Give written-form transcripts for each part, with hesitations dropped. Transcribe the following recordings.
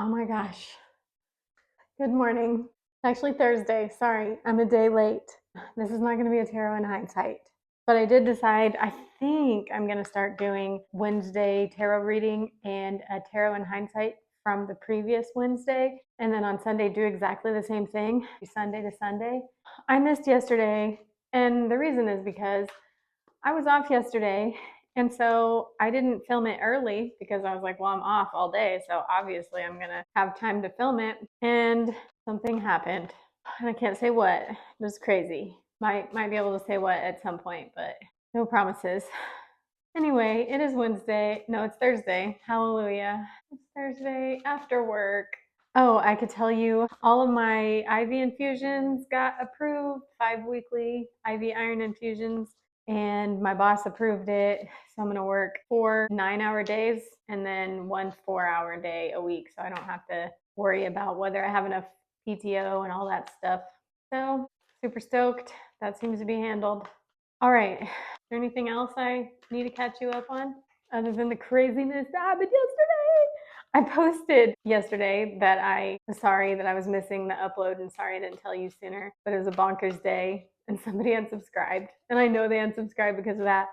Oh my gosh. Good morning. It's actually Thursday. Sorry, I'm a day late. This is not going to be a tarot in hindsight. But I did decide, I think I'm going to start doing Wednesday tarot reading and a tarot in hindsight from the previous Wednesday. And then on Sunday, do exactly the same thing, Sunday to Sunday. I missed yesterday. And the reason is because I was off yesterday, and so I didn't film it early because I was like, well, I'm off all day, so obviously I'm gonna have time to film it. And something happened, and I can't say what. It was crazy. Might be able to say what at some point, but no promises. Anyway, it is Wednesday. No, it's Thursday. Hallelujah. It's Thursday after work. Oh, I could tell you all of my IV infusions got approved, 5 weekly IV iron infusions, and my boss approved it. So I'm going to work 4 9-hour days and then 1 4-hour day a week. So I don't have to worry about whether I have enough PTO and all that stuff. So super stoked. That seems to be handled. All right. Is there anything else I need to catch you up on other than the craziness that happened yesterday? I posted yesterday that I was sorry that I was missing the upload and sorry I didn't tell you sooner, but it was a bonkers day and somebody unsubscribed. And I know they unsubscribed because of that.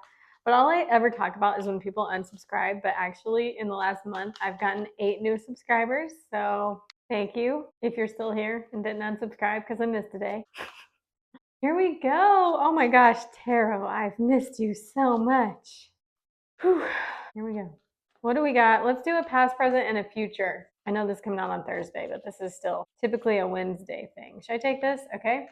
But all I ever talk about is when people unsubscribe. But actually, in the last month, I've gotten 8 new subscribers. So thank you if you're still here and didn't unsubscribe because I missed today. Here we go. Oh my gosh, Tarot, I've missed you so much. Whew. Here we go. What do we got? Let's do a past, present, and a future. I know this is coming out on Thursday, but this is still typically a Wednesday thing. Should I take this? Okay.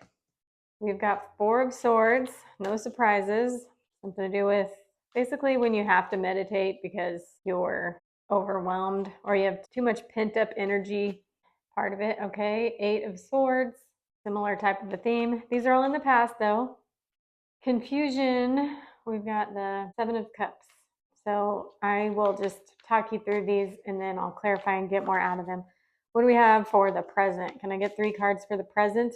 We've got 4 of Swords, no surprises. Something to do with basically when you have to meditate because you're overwhelmed or you have too much pent up energy, part of it. Okay. 8 of Swords, similar type of a theme. These are all in the past though. Confusion, we've got the 7 of Cups. So I will just talk you through these and then I'll clarify and get more out of them. What do we have for the present? Can I get 3 cards for the present?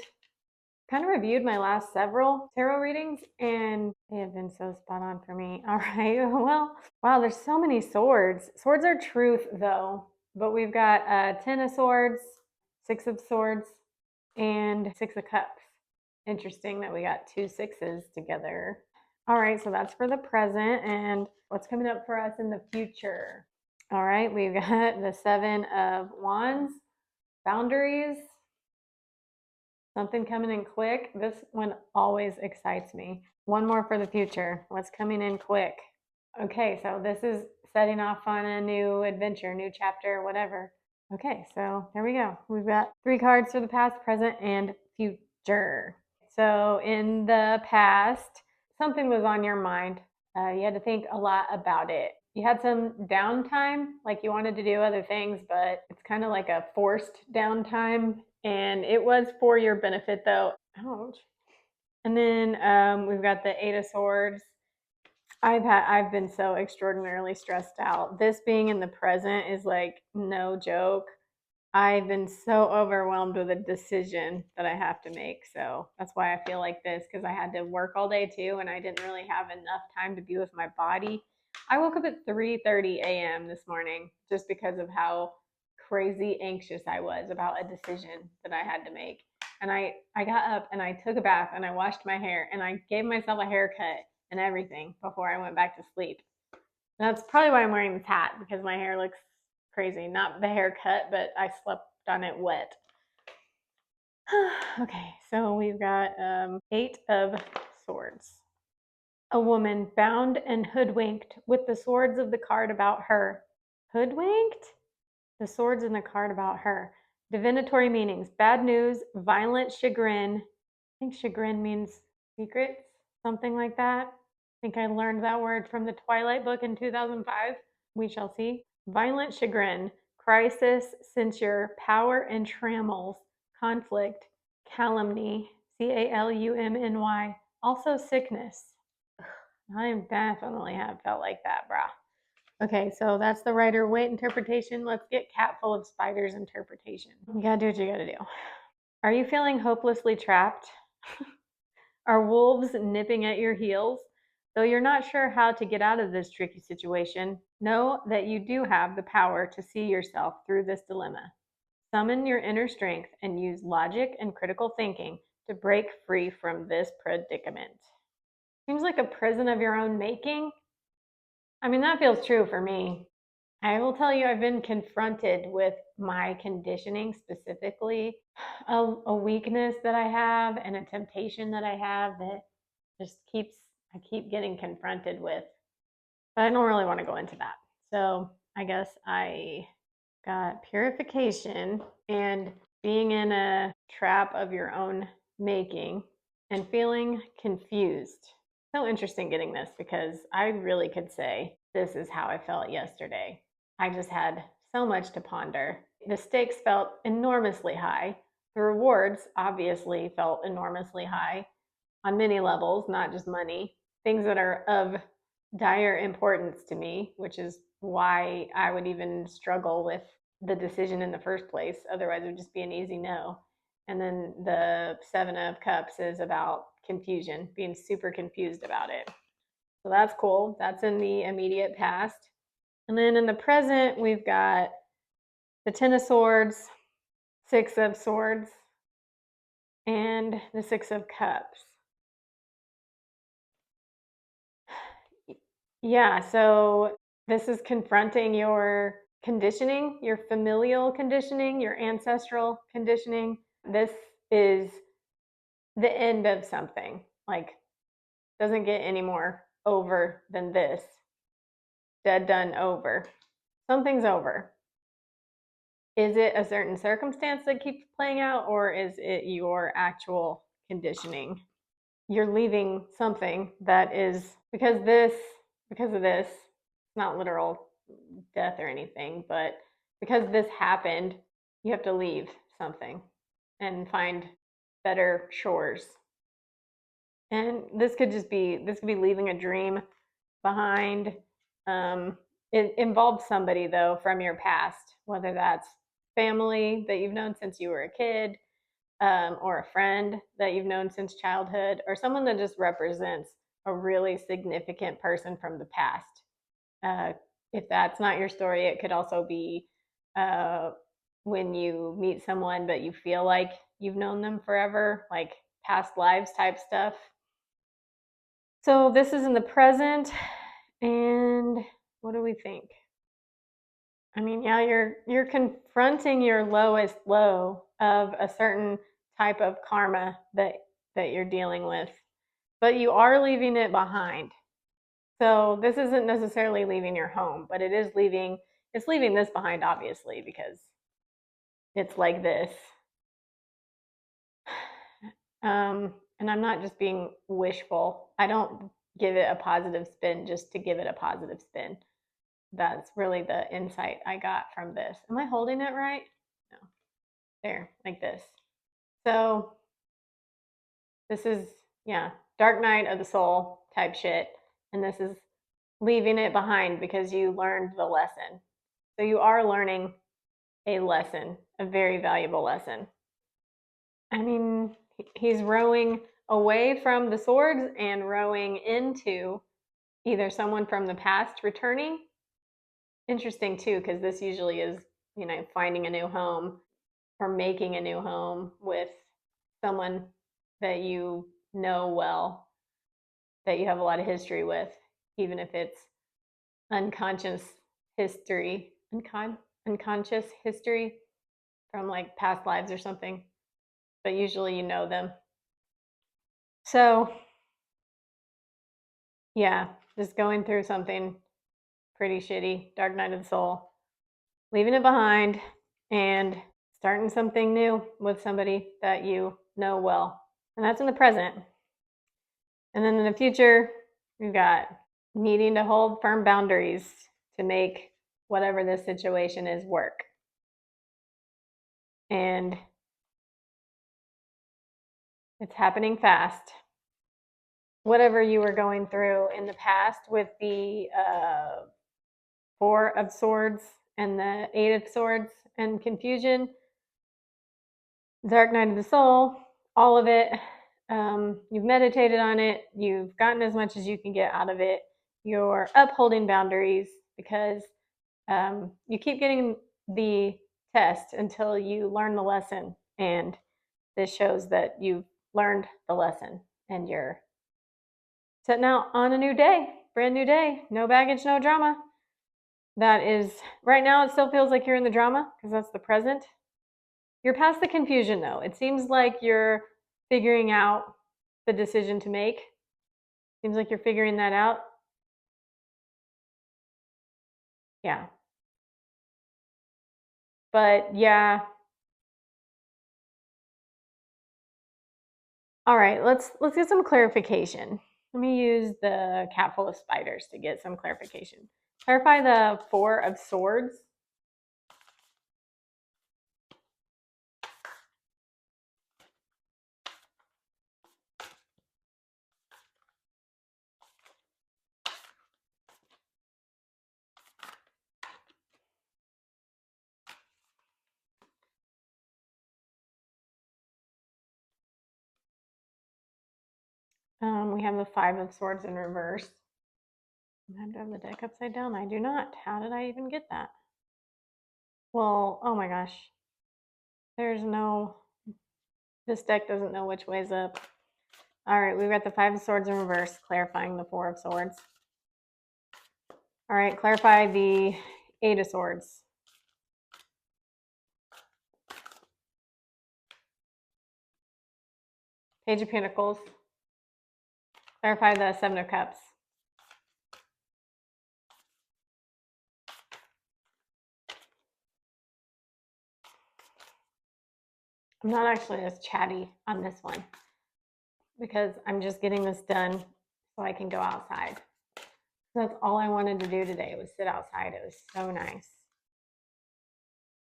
Kind of reviewed my last several tarot readings and they have been so spot on for me. All right, well, wow, there's so many swords. Swords are truth though, but we've got 10 of Swords, 6 of Swords, and 6 of Cups. Interesting that we got 2 sixes together. All right, so that's for the present and what's coming up for us in the future. All right, we've got the 7 of Wands, boundaries, something coming in quick. This one always excites me. One more for the future. What's coming in quick? Okay, so this is setting off on a new adventure, new chapter, whatever. Okay, so there we go. We've got 3 cards for the past, present, and future. So in the past, something was on your mind. You had to think a lot about it. You had some downtime, like you wanted to do other things, but it's kind of like a forced downtime. And it was for your benefit, though. Ouch. And then we've got the 8 of Swords. I've been so extraordinarily stressed out. This being in the present is like no joke. I've been so overwhelmed with a decision that I have to make. So that's why I feel like this because I had to work all day too and I didn't really have enough time to be with my body. I woke up at 3:30 a.m. this morning just because of how crazy anxious I was about a decision that I had to make. And I got up and I took a bath and I washed my hair and I gave myself a haircut and everything before I went back to sleep. And that's probably why I'm wearing this hat because my hair looks crazy. Not the haircut, but I slept on it wet. Okay, so we've got 8 of Swords. A woman bound and hoodwinked with the swords of the card about her. Hoodwinked? The swords in the card about her. Divinatory meanings. Bad news, violent chagrin. I think chagrin means secrets, something like that. I think I learned that word from the Twilight book in 2005. We shall see. Violent chagrin, crisis, censure, power and trammels, conflict, calumny, CALUMNY, also sickness. I definitely have felt like that, brah. Okay, so that's the Rider-Waite interpretation. Let's get Cat Full of Spiders interpretation. You gotta do what you gotta do. Are you feeling hopelessly trapped? Are wolves nipping at your heels? Though you're not sure how to get out of this tricky situation, know that you do have the power to see yourself through this dilemma. Summon your inner strength and use logic and critical thinking to break free from this predicament. Seems like a prison of your own making. I mean, that feels true for me. I will tell you, I've been confronted with my conditioning, specifically a weakness that I have and a temptation that I have that just I keep getting confronted with. But I don't really want to go into that. So I guess I got purification and being in a trap of your own making and feeling confused. So interesting getting this because I really could say this is how I felt yesterday. I just had so much to ponder. The stakes felt enormously high. The rewards obviously felt enormously high on many levels, not just money, things that are of dire importance to me, which is why I would even struggle with the decision in the first place. Otherwise, it would just be an easy no. And then the Seven of Cups is about confusion, being super confused about it. So that's cool. That's in the immediate past. And then in the present, we've got the Ten of Swords, Six of Swords, and the Six of Cups. Yeah, so this is confronting your conditioning, your familial conditioning, your ancestral conditioning. This is the end of something. Like, doesn't get any more over than this. Dead, done, over. Something's over. Is it a certain circumstance that keeps playing out, or is it your actual conditioning? You're leaving something that is because of this, not literal death or anything, but because this happened, you have to leave something and find better shores. And this could be leaving a dream behind. It involves somebody though from your past, whether that's family that you've known since you were a kid, or a friend that you've known since childhood, or someone that just represents a really significant person from the past. If that's not your story, it could also be uh, when you meet someone but you feel like you've known them forever, like past lives type stuff. So this is in the present, and what do we think? I mean, yeah, you're confronting your lowest low of a certain type of karma that you're dealing with, but you are leaving it behind. So this isn't necessarily leaving your home, but it's leaving this behind, obviously, because it's like this. And I'm not just being wishful. I don't give it a positive spin just to give it a positive spin. That's really the insight I got from this. Am I holding it right? No. There, like this. So this is, yeah, dark night of the soul type shit. And this is leaving it behind because you learned the lesson. So you are learning a lesson, a very valuable lesson. I mean, he's rowing away from the swords and rowing into either someone from the past returning. Interesting too, because this usually is, finding a new home or making a new home with someone that you know well, that you have a lot of history with, even if it's unconscious history, unconscious history from like past lives or something. But usually you know them. So, yeah, just going through something pretty shitty, dark night of the soul, leaving it behind and starting something new with somebody that you know well. And that's in the present. And then in the future, we've got needing to hold firm boundaries to make whatever this situation is work. And it's happening fast. Whatever you were going through in the past with the Four of Swords and the Eight of Swords and confusion, Dark Night of the Soul, all of it. You've meditated on it. You've gotten as much as you can get out of it. You're upholding boundaries because you keep getting the test until you learn the lesson. And this shows that you've learned the lesson and you're setting out on a new day, brand new day, no baggage, no drama. That is, right now it still feels like you're in the drama because that's the present. You're past the confusion though. It seems like you're figuring out the decision to make. Seems like you're figuring that out. Yeah. But yeah. All right, let's get some clarification. Let me use the cat full of spiders to get some clarification. Clarify the Four of Swords. We have the Five of Swords in reverse. I have to have the deck upside down. I do not. How did I even get that? Well, oh my gosh. There's no, this deck doesn't know which way's up. All right, we've got the Five of Swords in reverse, clarifying the Four of Swords. All right, clarify the Eight of Swords. Page of Pentacles. Clarify the Seven of Cups. I'm not actually as chatty on this one because I'm just getting this done so I can go outside. That's all I wanted to do today was sit outside. It was so nice.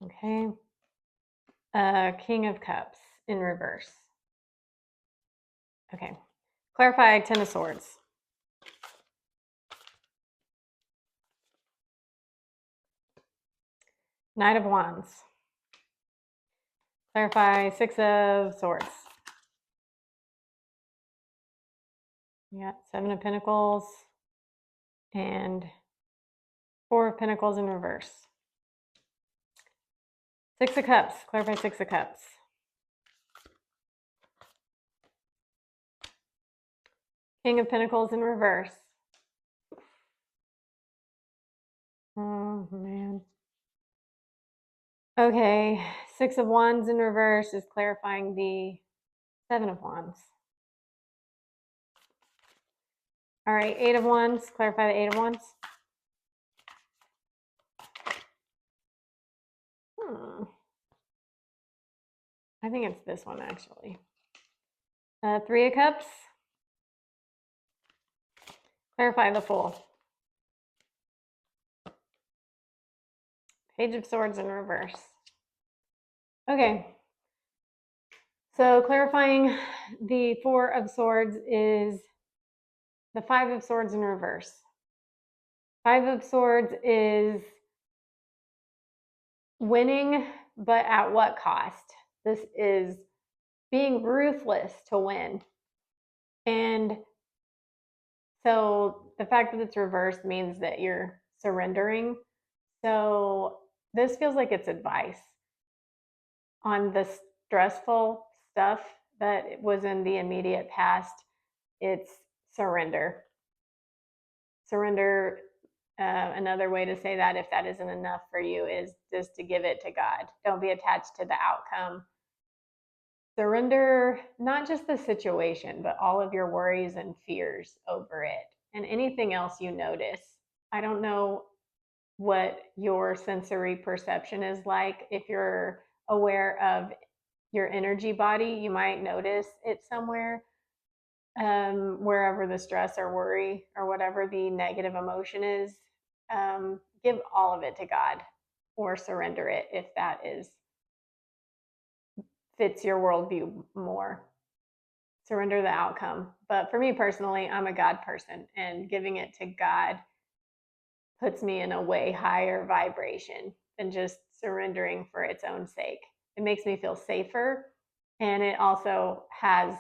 Okay. King of Cups in reverse. Okay. Clarify Ten of Swords. Knight of Wands. Clarify Six of Swords. Yeah, Seven of Pentacles and Four of Pentacles in reverse. Six of Cups. Clarify Six of Cups. King of Pentacles in reverse. Oh, man. Okay, Six of Wands in reverse is clarifying the Seven of Wands. All right, Eight of Wands. Clarify the Eight of Wands. I think it's this one, actually. Three of Cups. Clarify the Fool. Page of Swords in reverse. Okay. So clarifying the Four of Swords is the Five of Swords in reverse. Five of Swords is winning, but at what cost? This is being ruthless to win. And so the fact that it's reversed means that you're surrendering. So this feels like it's advice on the stressful stuff that was in the immediate past. It's surrender. Surrender. Another way to say that, if that isn't enough for you, is just to give it to God. Don't be attached to the outcome. Surrender not just the situation, but all of your worries and fears over it and anything else you notice. I don't know what your sensory perception is like. If you're aware of your energy body, you might notice it somewhere, wherever the stress or worry or whatever the negative emotion is. Give all of it to God or surrender it if that is fits your worldview more. Surrender the outcome. But for me personally, I'm a God person, and giving it to God puts me in a way higher vibration than just surrendering for its own sake. It makes me feel safer, and it also has,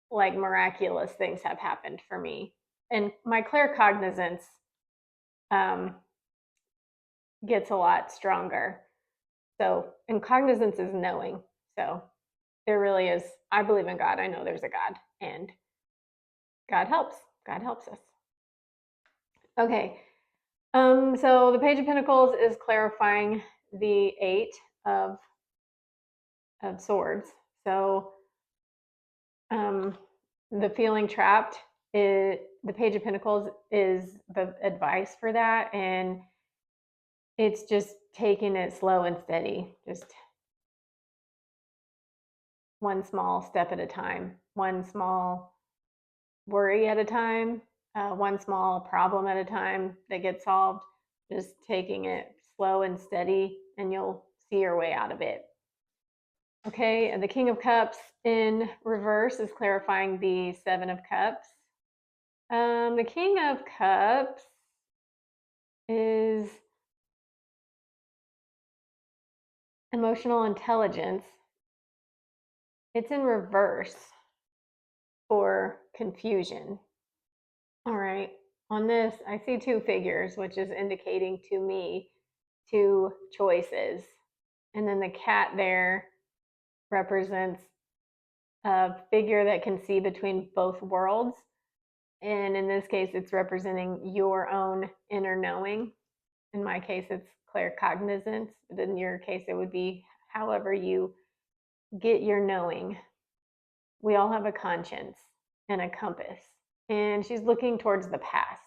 like, miraculous things have happened for me. And my claircognizance gets a lot stronger. So, and cognizance is knowing. So there really is, I believe in God. I know there's a God, and God helps. God helps us. Okay. So the Page of Pentacles is clarifying the Eight of Swords. So the feeling trapped, the Page of Pentacles is the advice for that, and it's just taking it slow and steady, just one small step at a time, one small worry at a time, one small problem at a time that gets solved, just taking it slow and steady, and you'll see your way out of it. Okay, and the King of Cups in reverse is clarifying the Seven of Cups. The King of Cups is emotional intelligence. It's in reverse for confusion. All right, on this, I see two figures, which is indicating to me two choices. And then the cat there represents a figure that can see between both worlds. And in this case, it's representing your own inner knowing. In my case, it's claircognizance. But in your case, it would be however you get your knowing. We all have a conscience and a compass. And she's looking towards the past.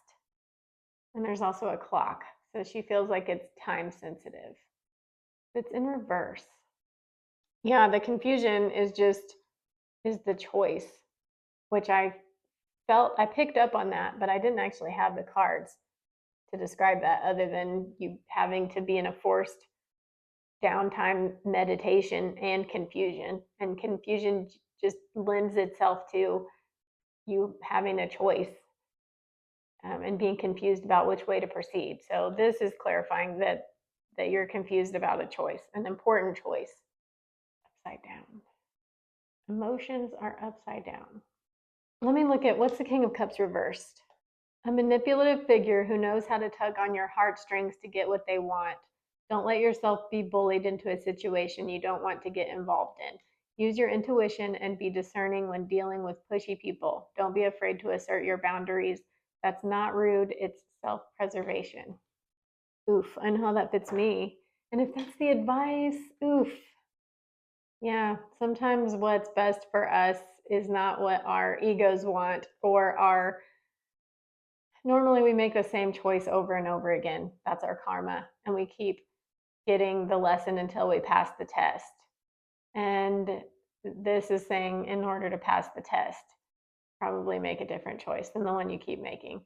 And there's also a clock. So she feels like it's time sensitive. It's in reverse. Yeah, the confusion is the choice, which I picked up on that, but I didn't actually have the cards to describe that other than you having to be in a forced downtime meditation and confusion. And confusion just lends itself to you having a choice and being confused about which way to proceed. So this is clarifying that you're confused about a choice, an important choice. Upside down. Emotions are upside down. Let me look at what's the King of Cups reversed. A manipulative figure who knows how to tug on your heartstrings to get what they want. Don't let yourself be bullied into a situation you don't want to get involved in. Use your intuition and be discerning when dealing with pushy people. Don't be afraid to assert your boundaries. That's not rude, it's self-preservation. Oof, I know how that fits me. And if that's the advice, oof. Yeah, sometimes what's best for us is not what our egos want, or normally we make the same choice over and over again. That's our karma. And we keep getting the lesson until we pass the test. And this is saying, in order to pass the test, probably make a different choice than the one you keep making,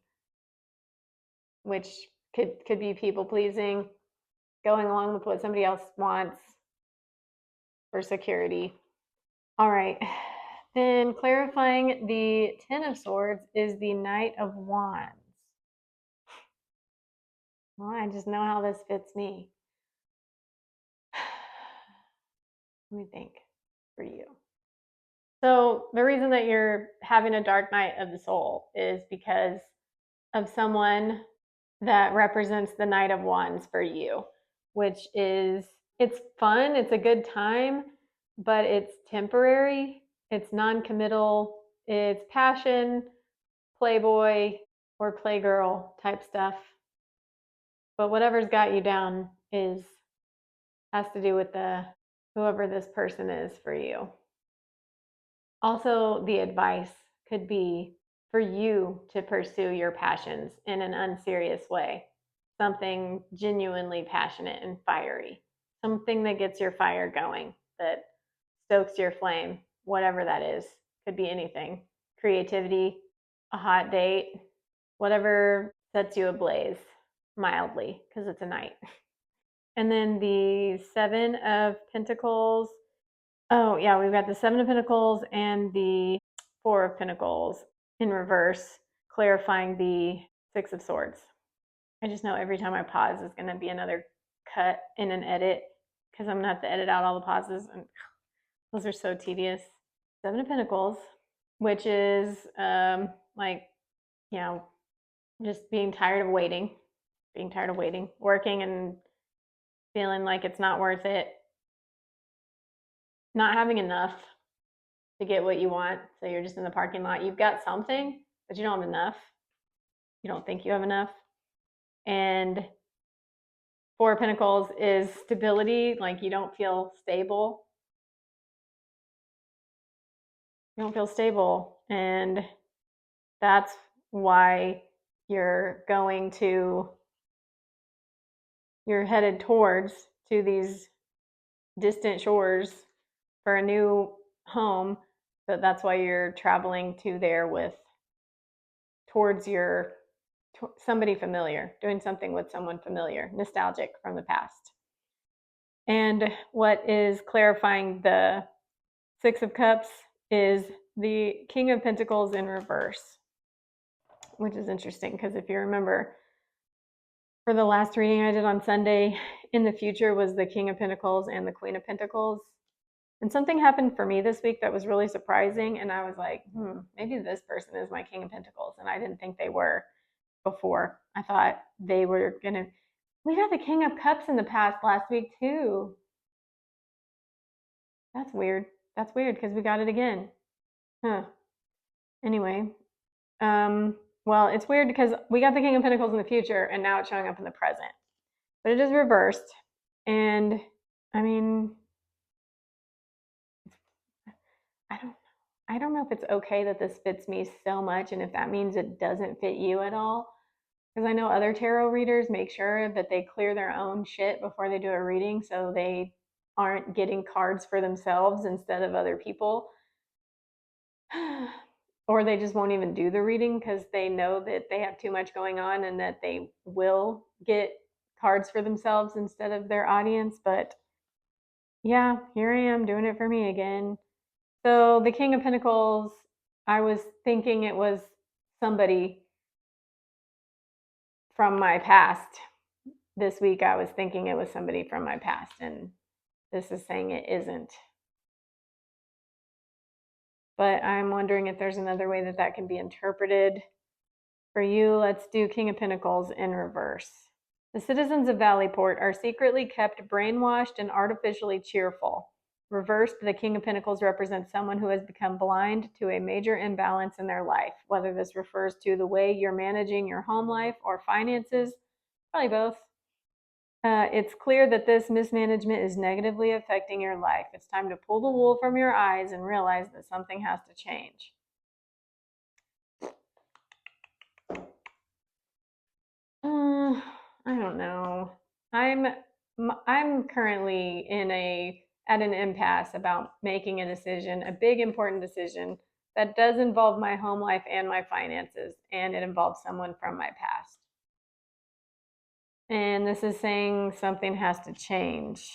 which could be people pleasing, going along with what somebody else wants for security. All right. Then clarifying the Ten of Swords is the Knight of Wands. Well, I just know how this fits me. Let me think for you. So the reason that you're having a dark night of the soul is because of someone that represents the Knight of Wands for you, which is, it's fun, it's a good time, but it's temporary, it's non-committal, it's passion, playboy or playgirl type stuff. But whatever's got you down has to do with whoever this person is for you. Also, the advice could be for you to pursue your passions in an unserious way, something genuinely passionate and fiery, something that gets your fire going, that stokes your flame, whatever that is. Could be anything. Creativity, a hot date, whatever sets you ablaze mildly, because it's a night. And then the Seven of Pentacles. Oh, yeah, we've got the Seven of Pentacles and the Four of Pentacles in reverse, clarifying the Six of Swords. I just know every time I pause is going to be another cut in an edit, because I'm going to have to edit out all the pauses, and those are so tedious. Seven of Pentacles, which is like, you know, just being tired of waiting, working and feeling like it's not worth it, not having enough to get what you want. So you're just in the parking lot. You've got something, but you don't have enough. You don't think you have enough. And Four of Pentacles is stability, like you don't feel stable. You don't feel stable. And that's why you're headed towards to these distant shores for a new home. But that's why you're traveling to there towards somebody familiar, doing something with someone familiar, nostalgic from the past. And what is clarifying the Six of Cups is the King of Pentacles in reverse, which is interesting because if you remember, for the last reading I did on Sunday, in the future was the King of Pentacles and the Queen of Pentacles. And something happened for me this week that was really surprising. And I was like, maybe this person is my King of Pentacles. And I didn't think they were before. I thought they were going to. We had the King of Cups in the past last week too. That's weird. That's weird because we got it again. Huh. Anyway, well, it's weird because we got the King of Pentacles in the future and now it's showing up in the present. But it is reversed. And I mean, I don't know if it's okay that this fits me so much and if that means it doesn't fit you at all. Because I know other tarot readers make sure that they clear their own shit before they do a reading so they aren't getting cards for themselves instead of other people. Or they just won't even do the reading because they know that they have too much going on and that they will get cards for themselves instead of their audience. But yeah, here I am doing it for me again. So the King of Pentacles, I was thinking it was somebody from my past. This week I was thinking it was somebody from my past, and this is saying it isn't. But I'm wondering if there's another way that that can be interpreted. For you, let's do King of Pentacles in reverse. The citizens of Valleyport are secretly kept brainwashed and artificially cheerful. Reversed, the King of Pentacles represents someone who has become blind to a major imbalance in their life, whether this refers to the way you're managing your home life or finances, probably both. It's clear that this mismanagement is negatively affecting your life. It's time to pull the wool from your eyes and realize that something has to change. I don't know. I'm currently at an impasse about making a decision, a big important decision that does involve my home life and my finances, and it involves someone from my past. And this is saying something has to change.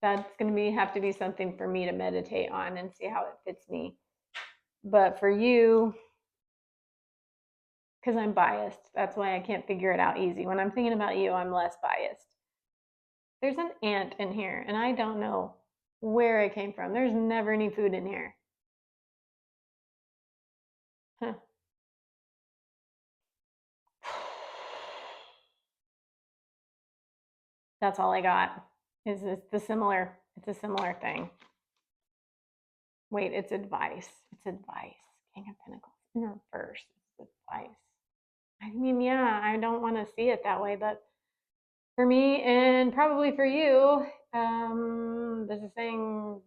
That's going to have to be something for me to meditate on and see how it fits me. But for you, because I'm biased, that's why I can't figure it out easy. When I'm thinking about you, I'm less biased. There's an ant in here, and I don't know where it came from. There's never any food in here. Huh. That's all I got. Is this it's a similar thing. Wait, it's advice. It's advice. King of Pentacles in reverse. It's advice. I mean, yeah, I don't want to see it that way, but for me and probably for you, this is saying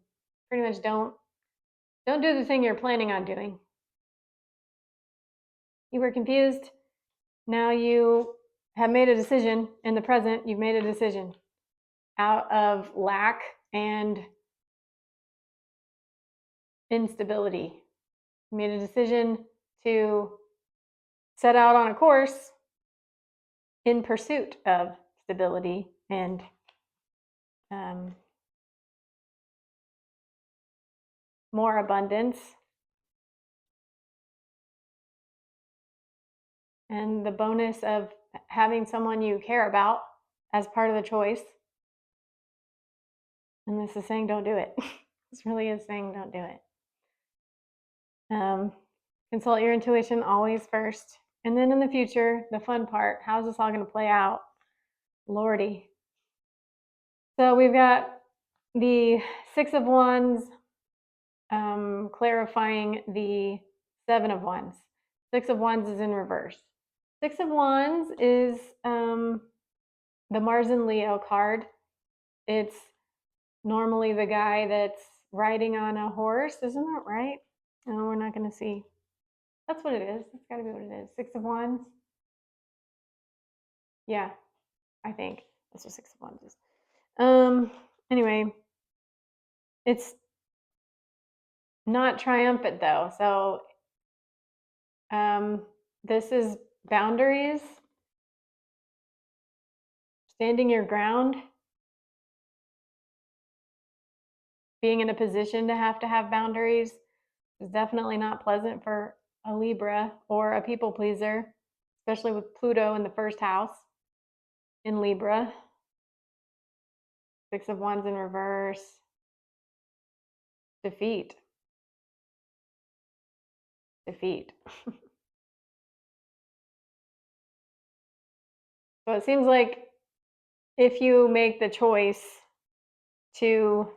pretty much don't do the thing you're planning on doing. You were confused. Now you have made a decision in the present. You've made a decision out of lack and instability. You made a decision to set out on a course in pursuit of stability and more abundance. And the bonus of having someone you care about as part of the choice. And this is saying don't do it. This really is saying don't do it. Consult your intuition always first. And then in the future, the fun part, how's this all going to play out? Lordy. So we've got the Six of Wands clarifying the Seven of Wands. Six of Wands is in reverse. Six of Wands is the Mars and Leo card. It's normally the guy that's riding on a horse, isn't that right? No, we're not going to see. That's what it is. That's got to be what it is. Six of Wands. Yeah, I think that's what Six of Wands is. Anyway, it's not triumphant though. So this is boundaries, standing your ground, being in a position to have boundaries is definitely not pleasant for a Libra or a people pleaser, especially with Pluto in the first house in Libra. Six of Wands in reverse. Defeat. Defeat. So it seems like if you make the choice to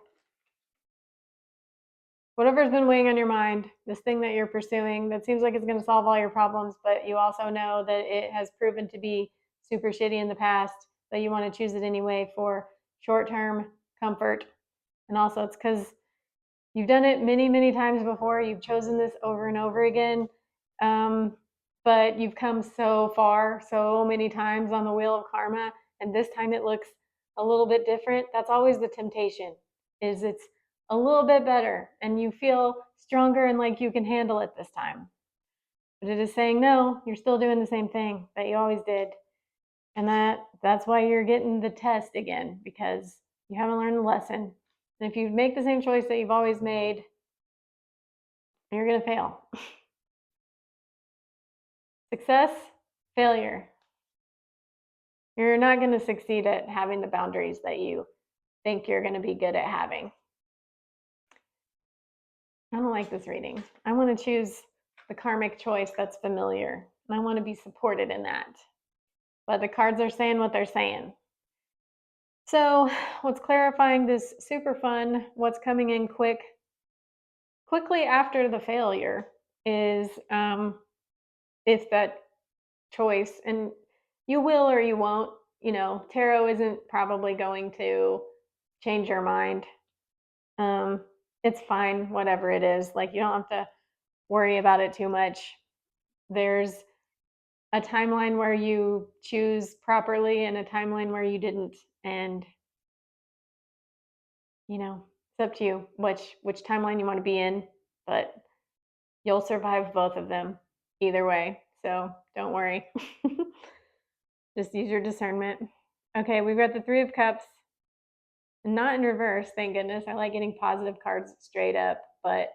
whatever's been weighing on your mind, this thing that you're pursuing that seems like it's going to solve all your problems, but you also know that it has proven to be super shitty in the past, that you want to choose it anyway for short-term comfort. And also it's because you've done it many, many times before. You've chosen this over and over again. But you've come so far, so many times on the wheel of karma, and this time it looks a little bit different. That's always the temptation, is it's a little bit better and you feel stronger and like you can handle it this time. But it is saying, no, you're still doing the same thing that you always did. And that's why you're getting the test again, because you haven't learned the lesson. And if you make the same choice that you've always made, you're going to fail. Success, failure. You're not going to succeed at having the boundaries that you think you're going to be good at having. I don't like this reading. I want to choose the karmic choice that's familiar, and I want to be supported in that. But the cards are saying what they're saying. So what's clarifying this super fun, what's coming in quickly after the failure is if that choice, and you will or you won't, tarot isn't probably going to change your mind. It's fine, whatever it is. Like, you don't have to worry about it too much. There's a timeline where you choose properly and a timeline where you didn't. And, it's up to you which timeline you want to be in, but you'll survive both of them either way. So don't worry. Just use your discernment. Okay, we've got the Three of Cups. Not in reverse, thank goodness. I like getting positive cards straight up. But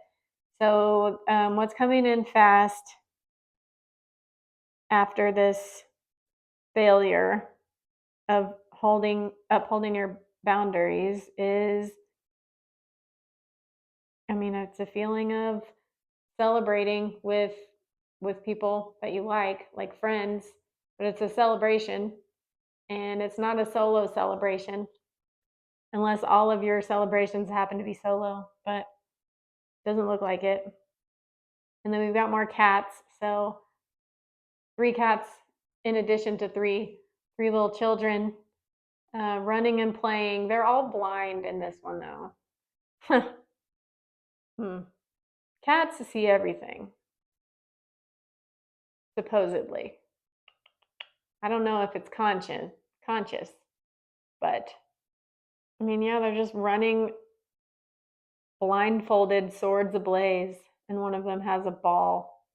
so what's coming in fast after this failure of upholding your boundaries is, it's a feeling of celebrating with people that you like friends, but it's a celebration, and it's not a solo celebration unless all of your celebrations happen to be solo, but it doesn't look like it. And then we've got more cats, so 3 cats in addition to three little children running and playing. They're all blind in this one though. Cats see everything, supposedly. I don't know if it's conscious, but yeah, they're just running blindfolded, swords ablaze, and one of them has a ball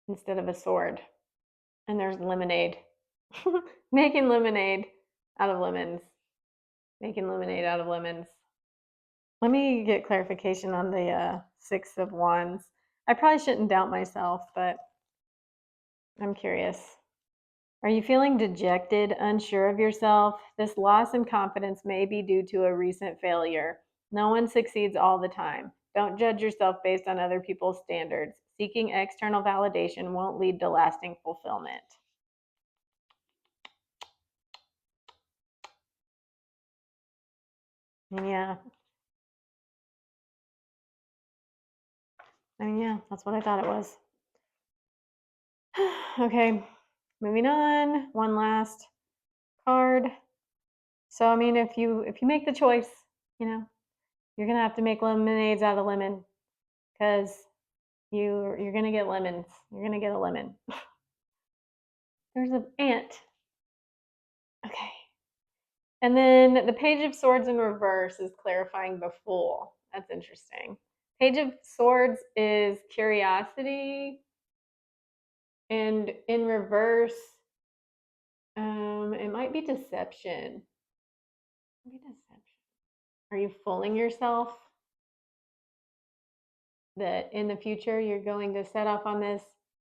instead of a sword. And there's lemonade. Making lemonade out of lemons. Making lemonade out of lemons. Let me get clarification on the Six of Wands. I probably shouldn't doubt myself, but I'm curious. Are you feeling dejected, unsure of yourself? This loss in confidence may be due to a recent failure. No one succeeds all the time. Don't judge yourself based on other people's standards. Seeking external validation won't lead to lasting fulfillment. Yeah. Yeah, that's what I thought it was. Okay, moving on. One last card. So I mean, if you make the choice, you know, you're gonna have to make lemonades out of lemon because you're gonna get lemons. You're gonna get a lemon. There's an ant. Okay. And then the Page of Swords in reverse is clarifying the Fool. That's interesting. Page of Swords is curiosity, and in reverse, it might be deception. Maybe deception. Are you fooling yourself that in the future you're going to set off on this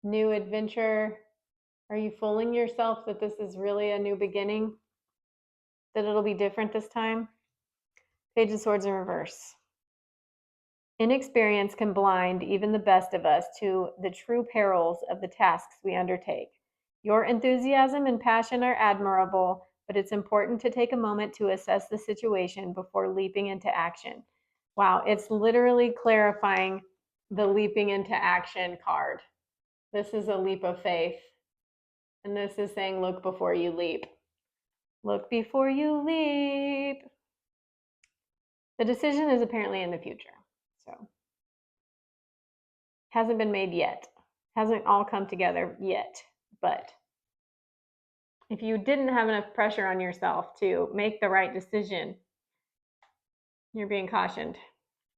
new adventure? Are you fooling yourself that this is really a new beginning? That it'll be different this time? Page of Swords in reverse. Inexperience can blind even the best of us to the true perils of the tasks we undertake. Your enthusiasm and passion are admirable, but it's important to take a moment to assess the situation before leaping into action. Wow, it's literally clarifying the leaping into action card. This is a leap of faith. And this is saying, look before you leap. Look before you leap. The decision is apparently in the future. So, hasn't been made yet. Hasn't all come together yet. But if you didn't have enough pressure on yourself to make the right decision, you're being cautioned.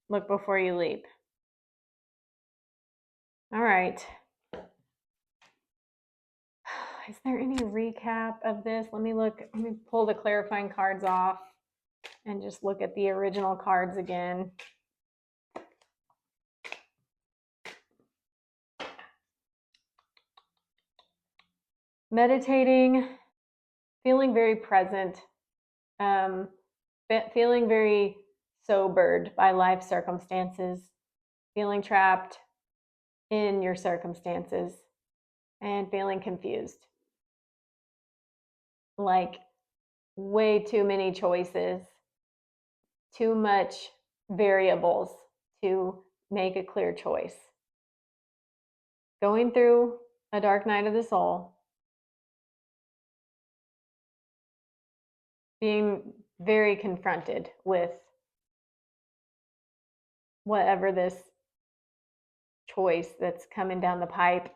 Look before you leap. All right. Is there any recap of this? Let me pull the clarifying cards off and just look at the original cards again. Meditating, feeling very present, feeling very sobered by life circumstances, feeling trapped in your circumstances, and feeling confused. Like way too many choices, too much variables to make a clear choice. Going through a dark night of the soul, being very confronted with whatever this choice that's coming down the pipe,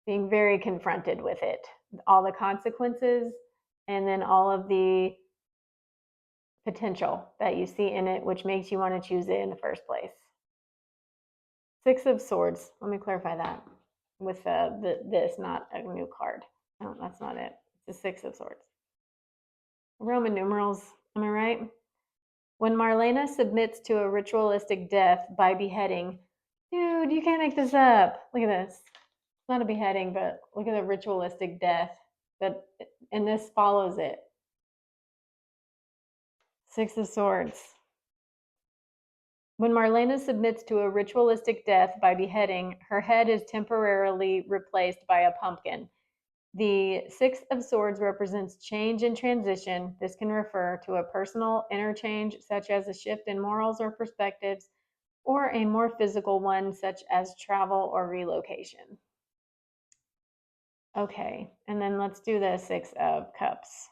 being very confronted with it, all the consequences, and then all of the potential that you see in it, which makes you want to choose it in the first place. Six of Swords. Let me clarify that with this, not a new card. No, that's not it. It's the Six of Swords. Roman numerals, am I right? When Marlena submits to a ritualistic death by beheading, dude, you can't make this up. Look at this. It's not a beheading, but look at the ritualistic death. And this follows it. Six of Swords. When Marlena submits to a ritualistic death by beheading, her head is temporarily replaced by a pumpkin. The Six of Swords represents change and transition. This can refer to a personal interchange, such as a shift in morals or perspectives, or a more physical one, such as travel or relocation. Okay, and then let's do the Six of Cups.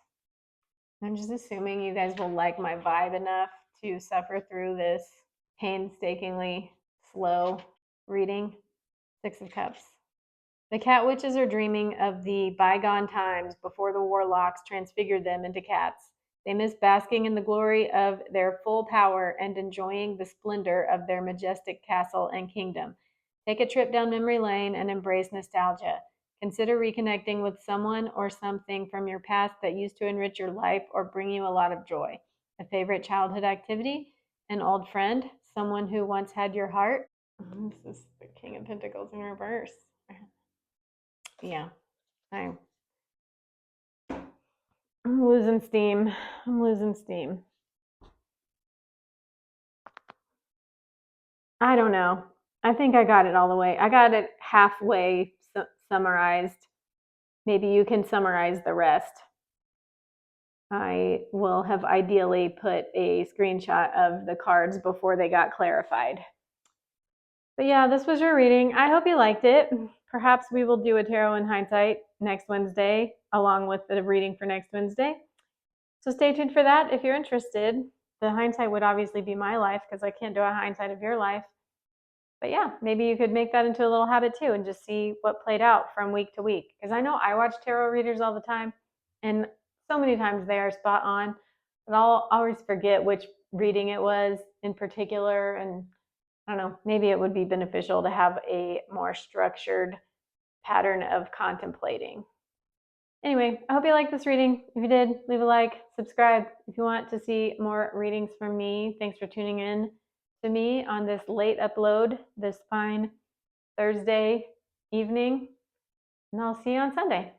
I'm just assuming you guys will like my vibe enough to suffer through this painstakingly slow reading. Six of Cups. The cat witches are dreaming of the bygone times before the warlocks transfigured them into cats. They miss basking in the glory of their full power and enjoying the splendor of their majestic castle and kingdom. Take a trip down memory lane and embrace nostalgia. Consider reconnecting with someone or something from your past that used to enrich your life or bring you a lot of joy. A favorite childhood activity, an old friend, someone who once had your heart. This is the King of Pentacles in reverse. Yeah, I'm losing steam. I'm losing steam. I don't know. I think I got it all the way. I got it halfway summarized. Maybe you can summarize the rest. I will have ideally put a screenshot of the cards before they got clarified. But yeah, this was your reading. I hope you liked it. Perhaps we will do a tarot in hindsight next Wednesday, along with the reading for next Wednesday. So stay tuned for that if you're interested. The hindsight would obviously be my life because I can't do a hindsight of your life. But yeah, maybe you could make that into a little habit too and just see what played out from week to week. Because I know I watch tarot readers all the time, and so many times they are spot on, but I'll always forget which reading it was in particular. And I don't know, maybe it would be beneficial to have a more structured pattern of contemplating. Anyway, I hope you liked this reading. If you did, leave a like, subscribe if you want to see more readings from me. Thanks for tuning in to me on this late upload, this fine Thursday evening, and I'll see you on Sunday.